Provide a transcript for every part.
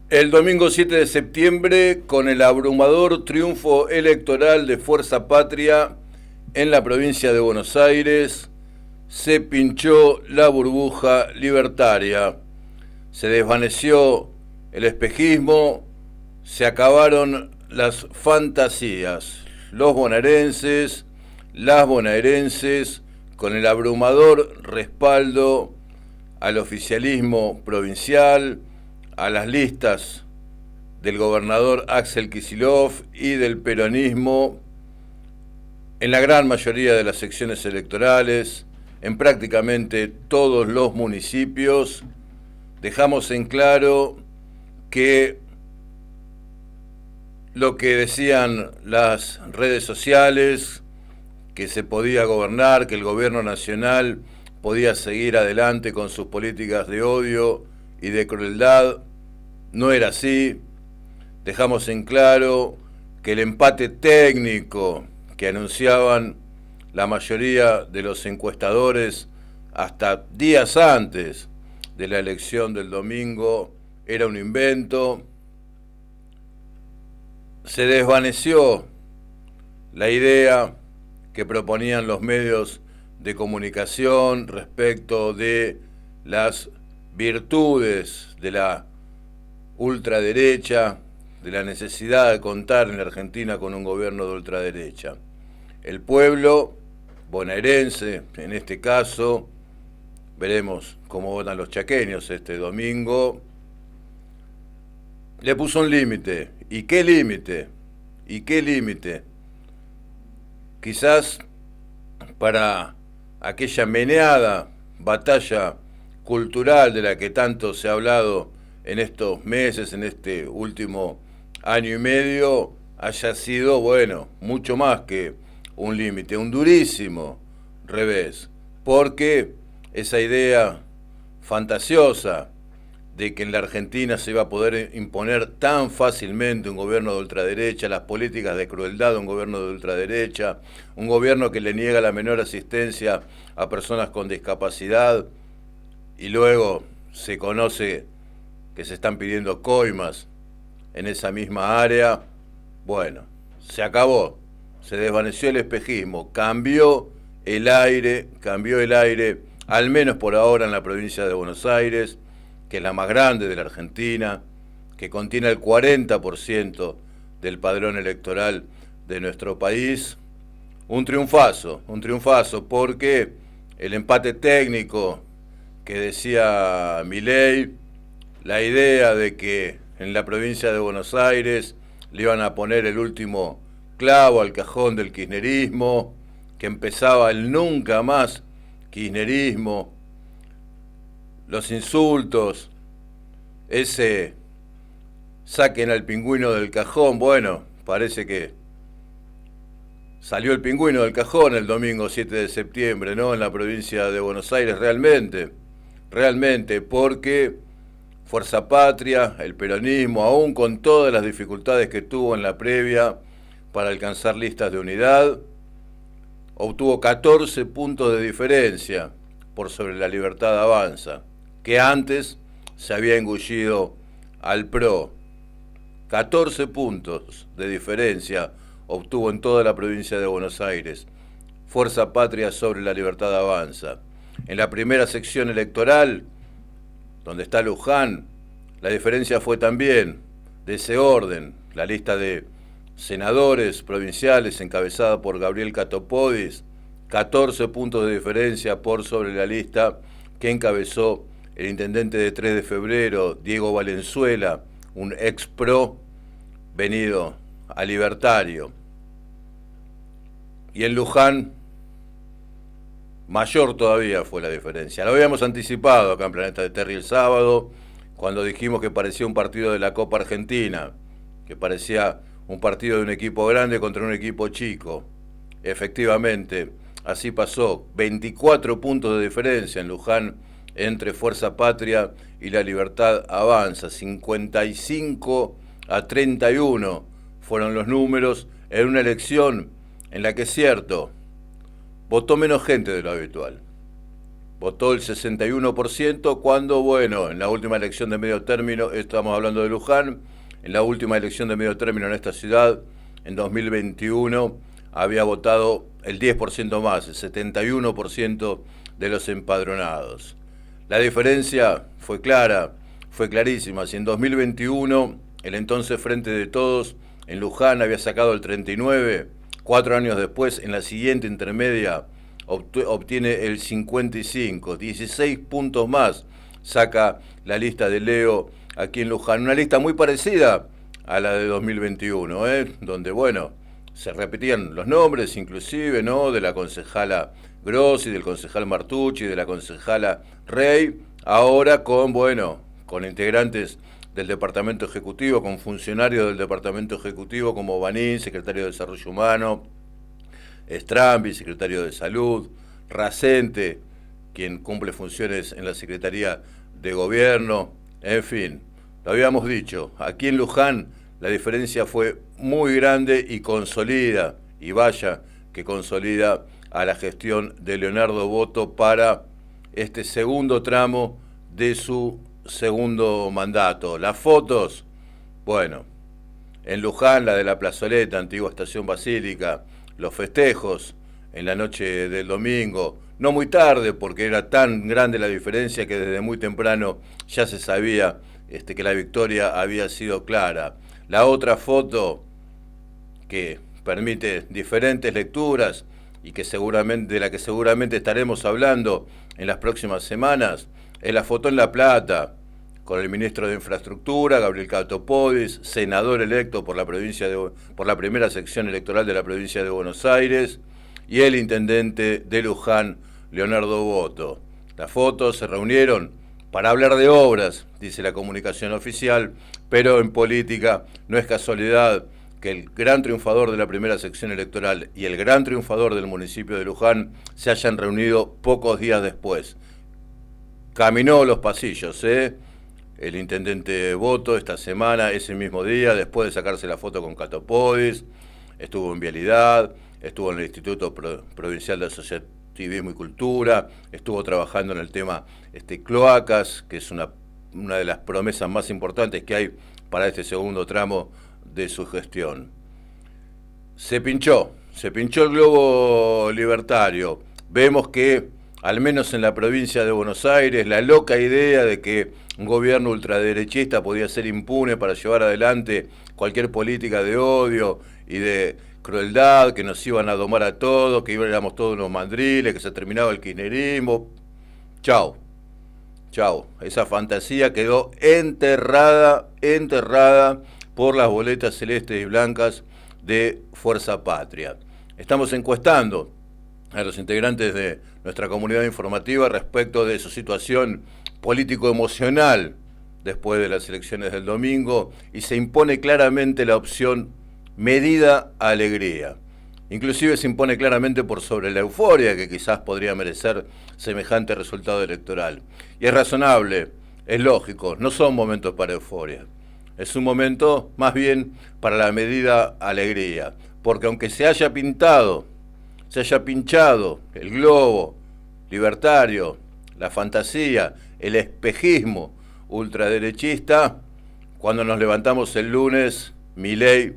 El domingo 7 de septiembre, con el abrumador triunfo electoral de Fuerza Patria en la provincia de Buenos Aires, se pinchó la burbuja libertaria, se desvaneció el espejismo, se acabaron las fantasías. Los bonaerenses, las bonaerenses, con el abrumador respaldo al oficialismo provincial, a las listas del gobernador Axel Kicillof y del peronismo en la gran mayoría de las secciones electorales, en prácticamente todos los municipios, dejamos en claro que lo que decían las redes sociales, que se podía gobernar, que el gobierno nacional podía seguir adelante con sus políticas de odio y de crueldad, no era así. Dejamos en claro que el empate técnico que anunciaban la mayoría de los encuestadores hasta días antes de la elección del domingo era un invento. Se desvaneció la idea que proponían los medios de comunicación respecto de las virtudes de la ultraderecha, de la necesidad de contar en la Argentina con un gobierno de ultraderecha. El pueblo bonaerense, en este caso, veremos cómo votan los chaqueños este domingo, le puso un límite. ¿Y qué límite? ¿Y qué límite? Quizás para aquella meneada batalla cultural de la que tanto se ha hablado en estos meses, en este último año y medio, haya sido, bueno, mucho más que un límite, un durísimo revés, porque esa idea fantasiosa de que en la Argentina se iba a poder imponer tan fácilmente un gobierno de ultraderecha, las políticas de crueldad de un gobierno de ultraderecha, un gobierno que le niega la menor asistencia a personas con discapacidad, y luego se conoce que se están pidiendo coimas en esa misma área. Bueno, se acabó, se desvaneció el espejismo, cambió el aire, al menos por ahora en la provincia de Buenos Aires, que es la más grande de la Argentina, que contiene el 40% del padrón electoral de nuestro país. Un triunfazo, porque el empate técnico que decía Milei, la idea de que en la provincia de Buenos Aires le iban a poner el último clavo al cajón del kirchnerismo, que empezaba el nunca más kirchnerismo, los insultos, ese saquen al pingüino del cajón. Bueno, parece que salió el pingüino del cajón el domingo 7 de septiembre, ¿no? En la provincia de Buenos Aires, realmente, porque Fuerza Patria, el peronismo, aún con todas las dificultades que tuvo en la previa para alcanzar listas de unidad, obtuvo 14 puntos de diferencia por sobre la Libertad Avanza, que antes se había engullido al PRO. 14 puntos de diferencia obtuvo en toda la provincia de Buenos Aires Fuerza Patria sobre la Libertad Avanza. En la primera sección electoral, donde está Luján, la diferencia fue también de ese orden. La lista de senadores provinciales encabezada por Gabriel Catopodis, 14 puntos de diferencia por sobre la lista que encabezó el intendente de 3 de febrero, Diego Valenzuela, un ex PRO venido a libertario. Y en Luján, mayor todavía fue la diferencia. Lo habíamos anticipado acá en Planeta de Terry el sábado, cuando dijimos que parecía un partido de la Copa Argentina, que parecía un partido de un equipo grande contra un equipo chico. Efectivamente, así pasó. 24 puntos de diferencia en Luján entre Fuerza Patria y la Libertad Avanza. 55-31 fueron los números en una elección en la que, es cierto, votó menos gente de lo habitual. votó el 61%, cuando, bueno, en la última elección de medio término, estamos hablando de Luján, en la última elección de medio término en esta ciudad, en 2021, había votado el 10% más, el 71% de los empadronados. La diferencia fue clara, fue clarísima. Si en 2021 el entonces Frente de Todos en Luján había sacado el 39, 4 años después, en la siguiente intermedia, obtiene el 55, 16 puntos más saca la lista de Leo aquí en Luján. Una lista muy parecida a la de 2021, donde, bueno, se repetían los nombres, inclusive, ¿no?, de la concejala Grossi, del concejal Martucci, de la concejala Rey, ahora con, bueno, con integrantes del Departamento Ejecutivo, con funcionarios del Departamento Ejecutivo como Banín, secretario de Desarrollo Humano, Strambi, secretario de Salud, Racente, quien cumple funciones en la Secretaría de Gobierno, en fin, lo habíamos dicho, aquí en Luján la diferencia fue muy grande y consolida, y vaya que consolida a la gestión de Leonardo Boto para este segundo tramo de su segundo mandato. Las fotos, bueno, en Luján, la de la plazoleta, antigua estación Basílica, los festejos en la noche del domingo, no muy tarde porque era tan grande la diferencia que desde muy temprano ya se sabía que la victoria había sido clara. La otra foto que permite diferentes lecturas y que seguramente, de la que seguramente estaremos hablando en las próximas semanas, es la foto en La Plata, con el ministro de Infraestructura, Gabriel Catopodis, senador electo por la primera sección electoral de la provincia de Buenos Aires, y el intendente de Luján, Leonardo Boto. Las fotos se reunieron para hablar de obras, dice la comunicación oficial, pero en política no es casualidad que el gran triunfador de la primera sección electoral y el gran triunfador del municipio de Luján se hayan reunido pocos días después. Caminó los pasillos, el intendente Boto esta semana, ese mismo día, después de sacarse la foto con Catopodis, estuvo en Vialidad, estuvo en el Instituto Provincial de Asociativismo y Cultura, estuvo trabajando en el tema cloacas, que es una de las promesas más importantes que hay para este segundo tramo de su gestión. Se pinchó el globo libertario. Vemos que, al menos en la provincia de Buenos Aires, la loca idea de que un gobierno ultraderechista podía ser impune para llevar adelante cualquier política de odio y de crueldad, que nos iban a domar a todos, que éramos todos unos mandriles, que se terminaba el kirchnerismo. Chau. Esa fantasía quedó enterrada por las boletas celestes y blancas de Fuerza Patria. Estamos encuestando a los integrantes de nuestra comunidad informativa respecto de su situación político-emocional después de las elecciones del domingo, y se impone claramente la opción medida alegría. Inclusive se impone claramente por sobre la euforia que quizás podría merecer semejante resultado electoral. Y es razonable, es lógico, no son momentos para euforia. Es un momento más bien para la medida alegría, porque aunque se haya pinchado el globo libertario, la fantasía, el espejismo ultraderechista, cuando nos levantamos el lunes, Milei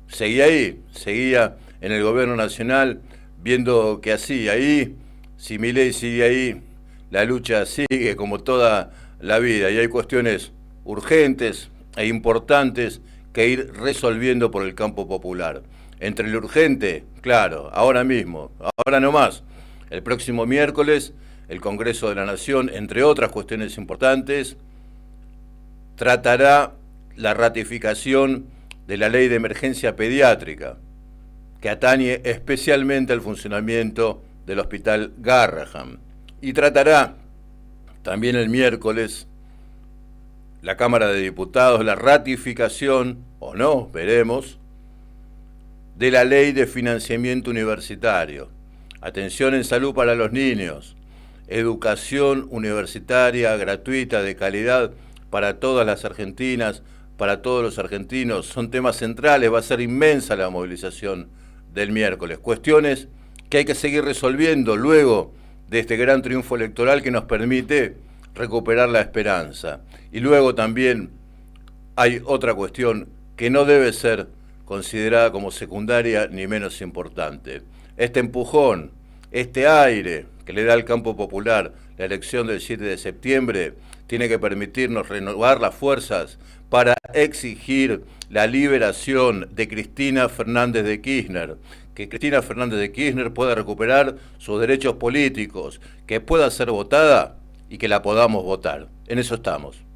seguía en el gobierno nacional, viendo qué hacía ahí. Si Milei sigue ahí, la lucha sigue como toda la vida, y hay cuestiones urgentes e importantes que ir resolviendo por el campo popular. Entre lo urgente, claro, ahora mismo, ahora no más, el próximo miércoles, el Congreso de la Nación, entre otras cuestiones importantes, tratará la ratificación de la ley de emergencia pediátrica, que atañe especialmente al funcionamiento del Hospital Garrahan. Y tratará también el miércoles la Cámara de Diputados la ratificación, o no, veremos, de la ley de financiamiento universitario. Atención en salud para los niños, educación universitaria gratuita de calidad para todas las argentinas, para todos los argentinos, son temas centrales. Va a ser inmensa la movilización del miércoles. Cuestiones que hay que seguir resolviendo luego de este gran triunfo electoral que nos permite recuperar la esperanza. Y luego también hay otra cuestión que no debe ser considerada como secundaria ni menos importante. Este empujón, este aire que le da al campo popular la elección del 7 de septiembre, tiene que permitirnos renovar las fuerzas para exigir la liberación de Cristina Fernández de Kirchner, que Cristina Fernández de Kirchner pueda recuperar sus derechos políticos, que pueda ser votada y que la podamos votar. En eso estamos.